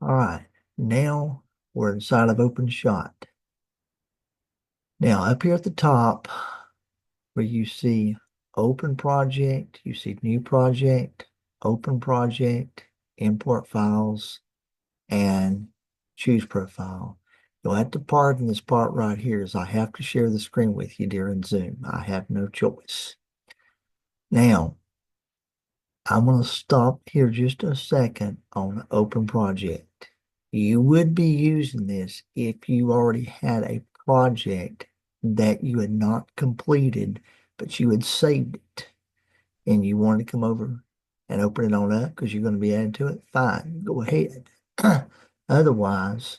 All right, now we're inside of Openshot. Now up here at the top where you see open project, you see new project, open project, import files, and choose profile. You'll have to pardon this part right here as I have to share the screen with you during Zoom. I have no choice. Now, I'm going to stop here just a second on open project. You would be using this if you already had a project that you had not completed, but you had saved it and you wanted to come over and open it on up because you're going to be adding to it. Fine, go ahead. Otherwise,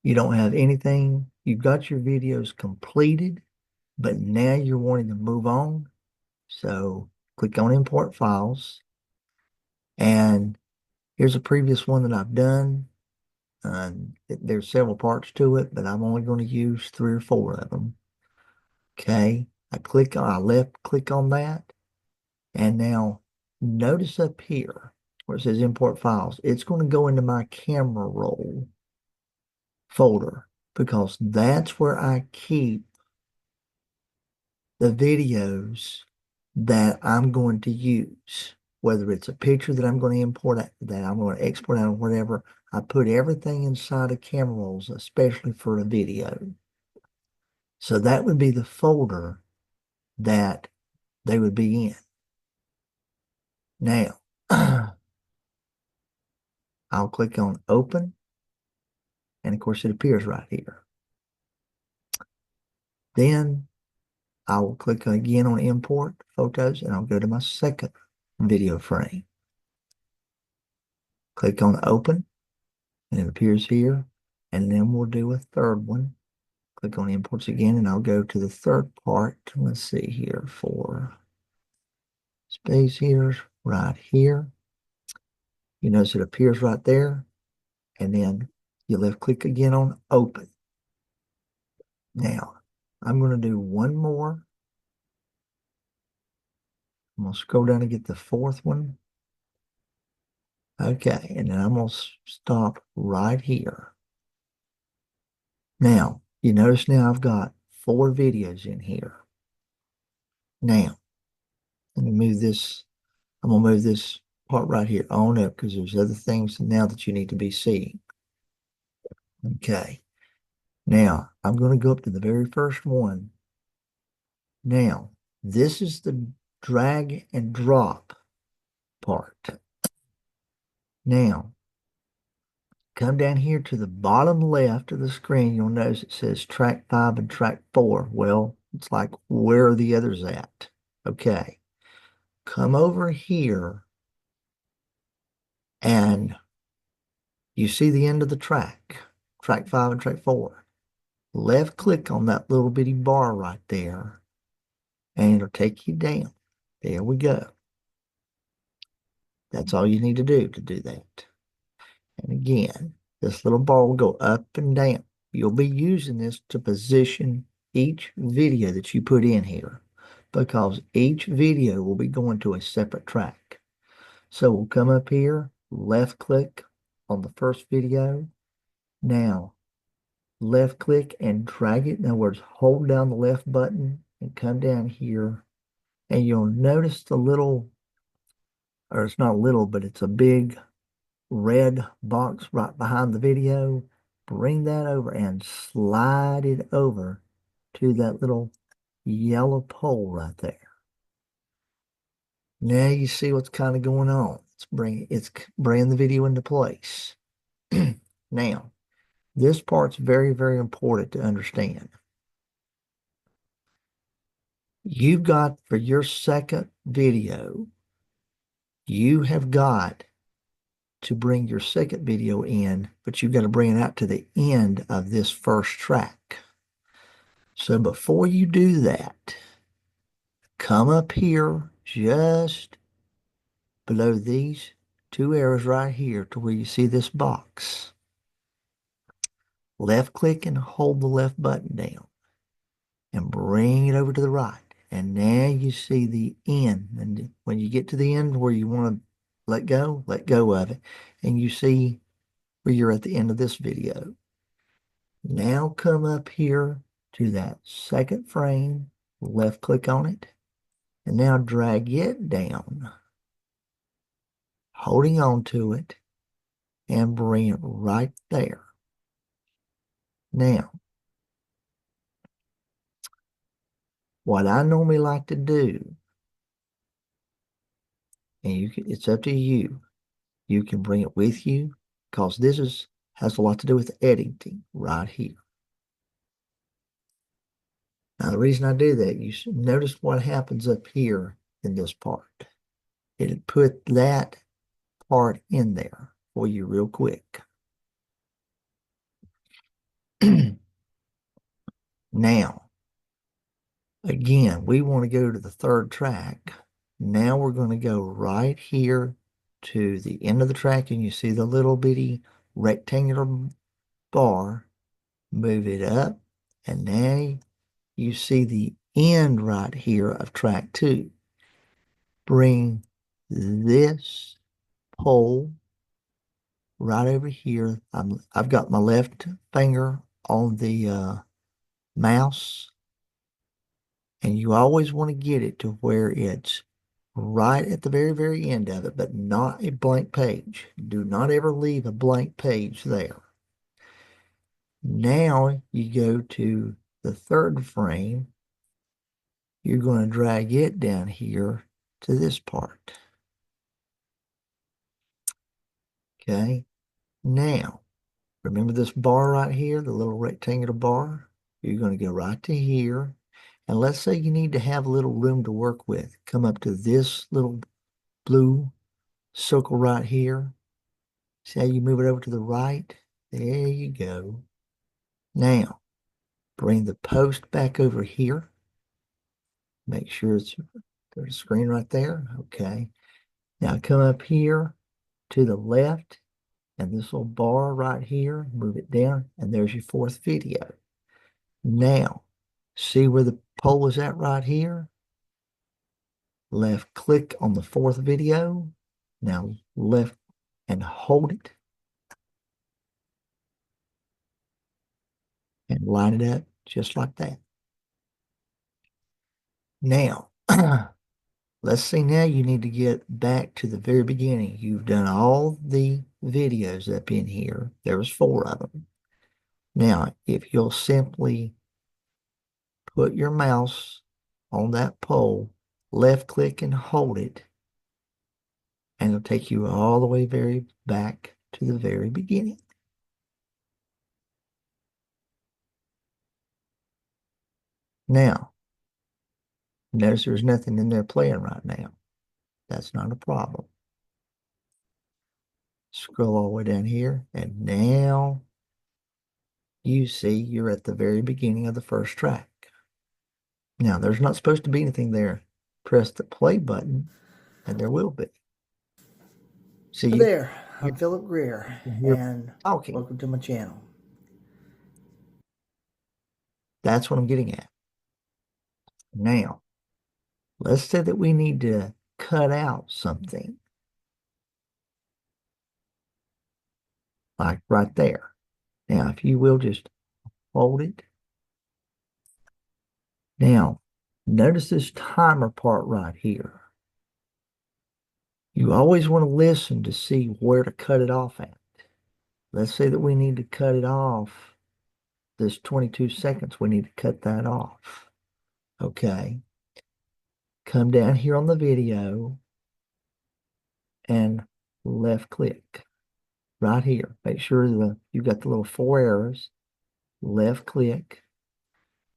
you don't have anything. You've got your videos completed, but now you're wanting to move on. So click on import files. And here's a previous one that I've done. There's several parts to it, but I'm only going to use 3 or 4 of them. Okay. I left click on that. And now notice up here where it says import files, it's going to go into my camera roll folder because that's where I keep the videos that I'm going to use, whether it's a picture that I'm going to import, that I'm going to export out or whatever. I put everything inside of camera rolls, especially for a video. So that would be the folder that they would be in. Now, I'll click on open, and of course it appears right here. Then I will click again on import photos, and I'll go to my second video frame. Click on open, and it appears here. And then we'll do a third one. Click on imports again, and I'll go to the third part. Let's see here for space here, right here. You notice it appears right there. And then you left click again on open. Now, I'm going to do one more. I'm going to scroll down and get the fourth one. Okay, and then I'm going to stop right here. Now, you notice now I've got 4 videos in here. Now, let me move this. I'm going to move this part right here on up because there's other things now that you need to be seeing. Okay. Now, I'm going to go up to the very first one. Now, this is the drag and drop part. Now, come down here to the bottom left of the screen. You'll notice it says track 5 and track 4. Well, it's like, where are the others at? Okay. Come over here and you see the end of the track 5 and track 4. Left click on that little bitty bar right there, and it'll take you down. There we go. That's all you need to do that. And again, this little bar will go up and down. You'll be using this to position each video that you put in here because each video will be going to a separate track. So we'll come up here, left click on the first video. Now, left click and drag it. In other words, hold down the left button and come down here, and you'll notice the little, or it's not little, but it's a big red box right behind the video. Bring that over and slide it over to that little yellow pole right there. Now you see what's kind of going on. It's bringing the video into place. Now, this part's very, very important to understand. You've got, for your second video, you have got to bring your second video in, but you've got to bring it out to the end of this first track. So before you do that, come up here just below these 2 arrows right here to where you see this box. Left click and hold the left button down and bring it over to the right. And now you see the end. And when you get to the end where you want to let go of it. And you see where you're at the end of this video. Now come up here to that second frame, left click on it, and now drag it down, holding on to it, and bring it right there. Now, what I normally like to do, and it's up to you, you can bring it with you, because this has a lot to do with editing right here. Now, the reason I do that, you should notice what happens up here in this part. It'll put that part in there for you real quick. Now, again, we want to go to the third track. Now we're going to go right here to the end of the track, and you see the little bitty rectangular bar. Move it up, and now you see the end right here of track 2. Bring this pole right over here. I've got my left finger on the mouse, and you always want to get it to where it's right at the very, very end of it, but not a blank page. Do not ever leave a blank page there. Now you go to the third frame. You're going to drag it down here to this part. Okay. Now, remember this bar right here, the little rectangular bar? You're going to go right to here. And let's say you need to have a little room to work with. Come up to this little blue circle right here. See how you move it over to the right? There you go. Now, bring the post back over here. Make sure there's a screen right there. Okay. Now come up here to the left, and this little bar right here, move it down, and there's your fourth video. Now, see where the poll is at right here? Left click on the fourth video. Now left and hold it. And line it up just like that. Now, let's see, now you need to get back to the very beginning. You've done all the videos up in here. There was 4 of them. Now, if you'll simply put your mouse on that pole, left click and hold it, and it'll take you all the way very back to the very beginning. Now, notice there's nothing in there playing right now. That's not a problem. Scroll all the way down here, and now you see you're at the very beginning of the first track. Now, there's not supposed to be anything there. Press the play button, and there will be. So Hi there, I'm Philip Greer, you're and talking. welcome to my channel. That's what I'm getting at. Now, let's say that we need to cut out something. Like right there. Now, if you will just hold it. Now, notice this timer part right here. You always want to listen to see where to cut it off at. Let's say that we need to cut it off. This 22 seconds, we need to cut that off. Okay. Come down here on the video and left click right here. Make sure that you've got the little 4 arrows. Left click.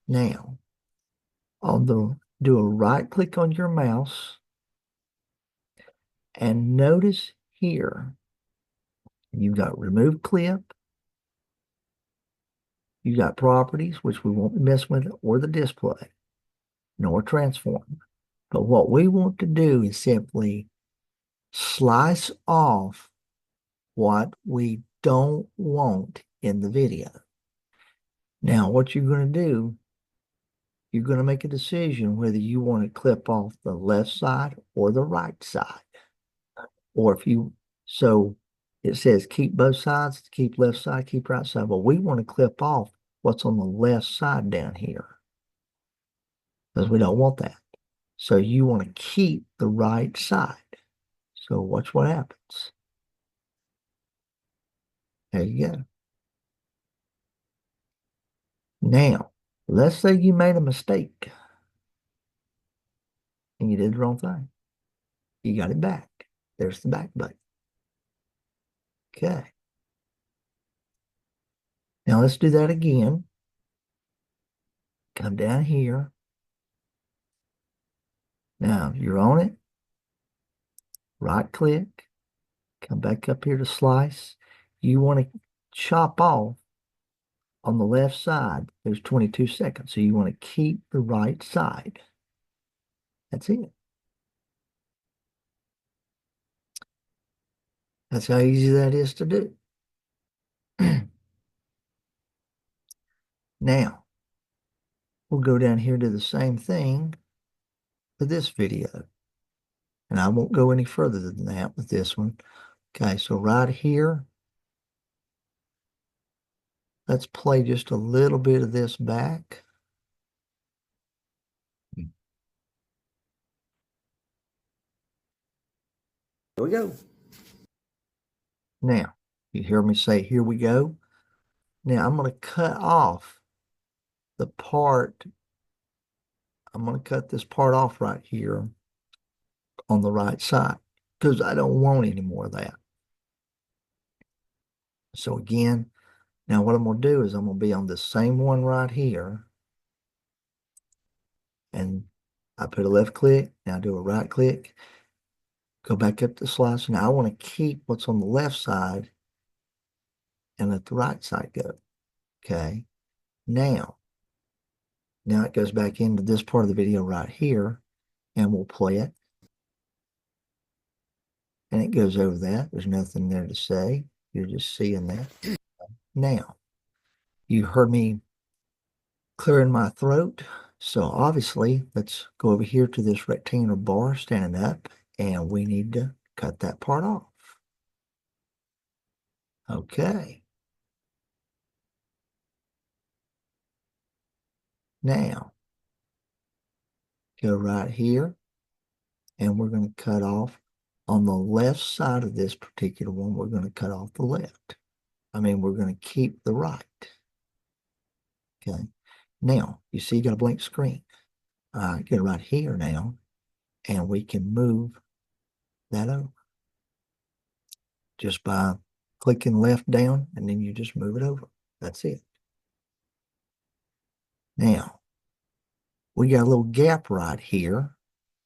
Now, do a right click on your mouse, and notice here you've got remove clip, you got properties, which we won't mess with, or the display, nor transform. But what we want to do is simply slice off what we don't want in the video. Now, what you're going to do, you're going to make a decision whether you want to clip off the left side or the right side. Or if you, so it says keep both sides, keep left side, keep right side. Well, we want to clip off what's on the left side down here because we don't want that. So you want to keep the right side. So watch what happens. There you go. Now, let's say you made a mistake and you did the wrong thing. You got it back. There's the back button. Okay. Now let's do that again. Come down here. Now you're on it. Right click. Come back up here to slice. You want to chop off on the left side. There's 22 seconds. So you want to keep the right side. That's it. That's how easy that is to do. Now, we'll go down here to the same thing for this video. And I won't go any further than that with this one. Okay, so right here, let's play just a little bit of this back. Here we go. Now, you hear me say, here we go. Now, I'm going to cut off the part. I'm going to cut this part off right here on the right side because I don't want any more of that. So again, now what I'm going to do is I'm going to be on the same one right here. And I put a left click. Now do a right click. Go back up to slice. Now I want to keep what's on the left side and let the right side go. Okay. Now it goes back into this part of the video right here, and we'll play it. And it goes over that. There's nothing there to say. You're just seeing that. Now, you heard me clearing my throat. So obviously, let's go over here to this rectangular bar standing up, and we need to cut that part off. Okay. Now, go right here, and we're going to cut off on the left side of this particular one. We're going to cut off the left. We're going to keep the right. Okay. Now, you see, you got a blank screen. Get right here now, and we can move that over just by clicking left down, and then you just move it over. That's it. Now, we got a little gap right here,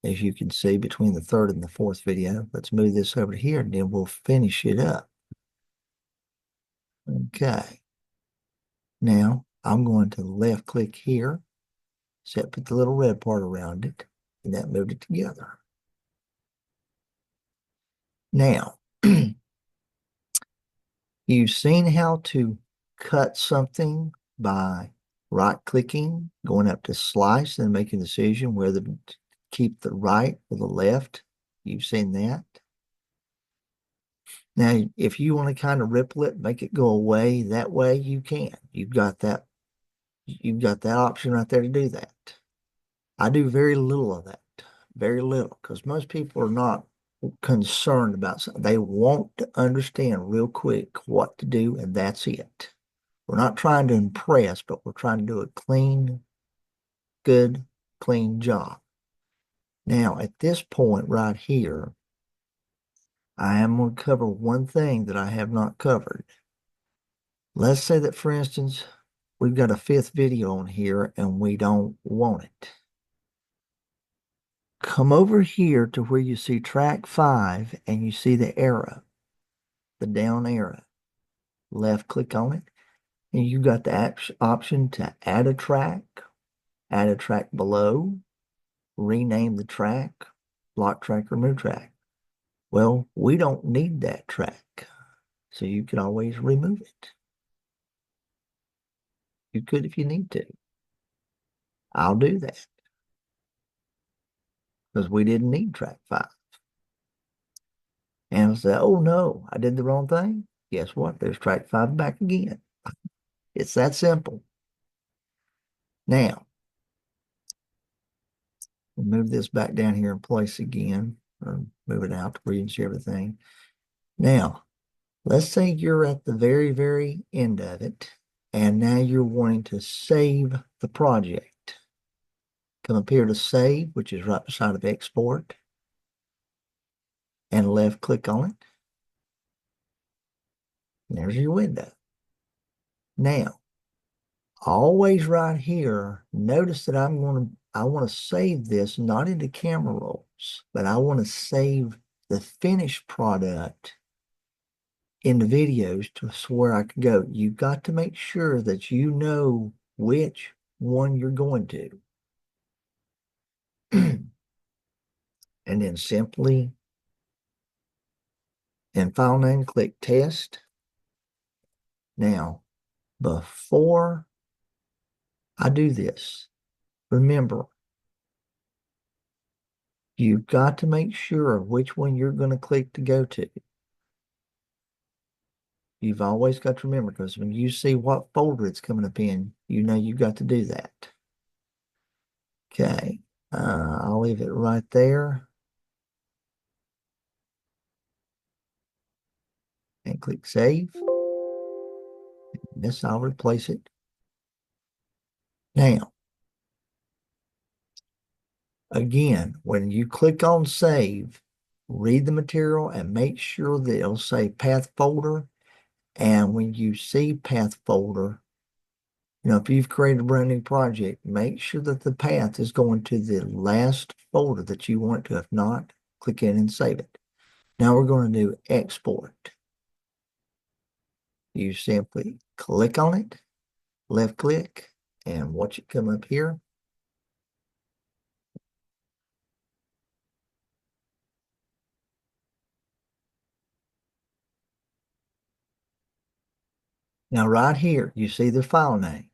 as you can see, between the third and the fourth video. Let's move this over here, and then we'll finish it up. Okay. Now, I'm going to left click here, set put the little red part around it, and that moved it together. Now, you've seen how to cut something by right-clicking, going up to slice, and making a decision whether to keep the right or the left. You've seen that. Now, if you want to kind of ripple it, make it go away that way, you can. You've got that option right there to do that. I do very little of that. Very little, because most people are not concerned about something. They want to understand real quick what to do, and that's it. We're not trying to impress, but we're trying to do a clean, good, clean job. Now, at this point right here, I am going to cover one thing that I have not covered. Let's say that, for instance, we've got a fifth video on here and we don't want it. Come over here to where you see track 5 and you see the arrow, the down arrow. Left click on it, and you got the option to add a track below, rename the track, block track, remove track. Well, we don't need that track, so you can always remove it. You could if you need to. I'll do that because we didn't need track 5. And I'll say, oh no, I did the wrong thing. Guess what? There's track 5 back again. It's that simple. Now, we'll move this back down here in place again, or move it out to where you can see everything. Now, let's say you're at the very, very end of it, and now you're wanting to save the project. Come up here to save, which is right beside of export, and left click on it. And there's your window. Now, always right here, notice that I want to save this not into camera rolls, but I want to save the finished product in the videos to where I can go. You've got to make sure that you know which one you're going to. And then simply in file name, click test. Now, before I do this, remember, you've got to make sure which one you're going to click to go to. You've always got to remember, because when you see what folder it's coming up in, you know you've got to do that. Okay, I'll leave it right there and click save. This, I'll replace it. Now, again, when you click on save, read the material and make sure that it'll say path folder. And when you see path folder, if you've created a brand new project, make sure that the path is going to the last folder that you want to. If not, click in and save it. Now we're going to do export. You simply click on it, left click, and watch it come up here. Now right here, you see the file name.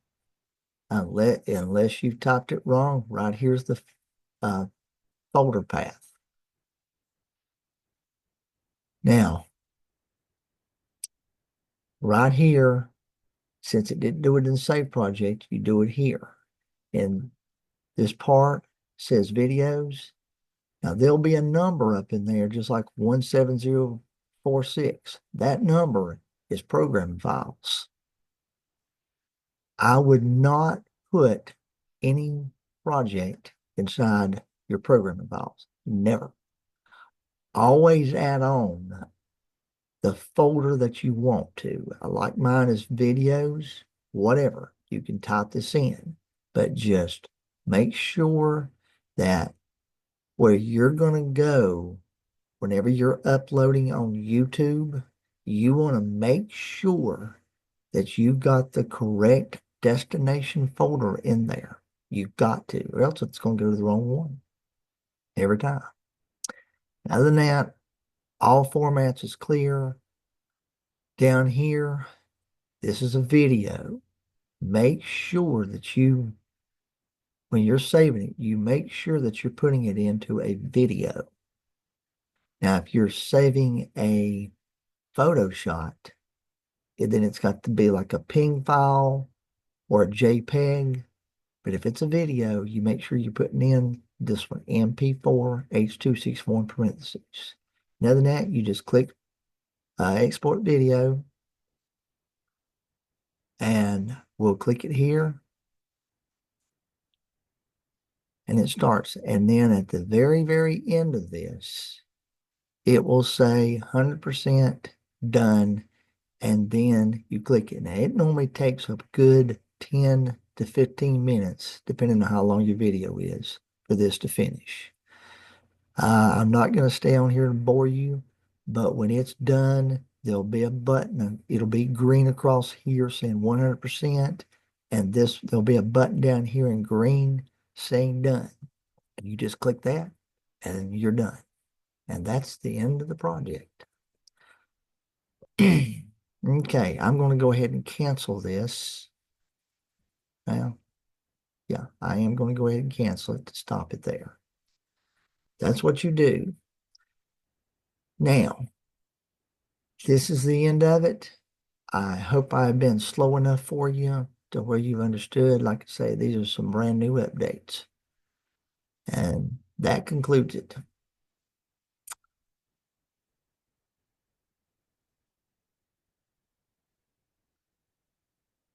Unless you've typed it wrong, right here's the folder path. Now, right here, since it didn't do it in the save project, you do it here. And this part says videos. Now there'll be a number up in there, just like 17046. That number is programming files. I would not put any project inside your programming files. Never. Always add on the folder that you want to. I like mine is videos, whatever. You can type this in, but just make sure that where you're going to go whenever you're uploading on YouTube, you want to make sure that you've got the correct destination folder in there. You've got to, or else it's going to go to the wrong one every time. Other than that, all formats is clear. Down here, this is a video. Make sure that when you're saving it, you make sure that you're putting it into a video. Now, if you're saving a photo shot, then it's got to be like a PNG file or a JPEG. But if it's a video, you make sure you're putting in this one, MP4 H.264 in parentheses. Other than that, you just click export video, and we'll click it here, and it starts. And then at the very, very end of this, it will say 100% done, and then you click it. Now, it normally takes a good 10 to 15 minutes, depending on how long your video is, for this to finish. I'm not going to stay on here and bore you, but when it's done, there'll be a button. It'll be green across here saying 100%, and there'll be a button down here in green saying done. And you just click that, and you're done. And that's the end of the project. Okay, I'm going to go ahead and cancel this. Now, yeah, I am going to go ahead and cancel it to stop it there. That's what you do. Now, this is the end of it. I hope I've been slow enough for you to where you've understood. Like I say, these are some brand new updates. And that concludes it.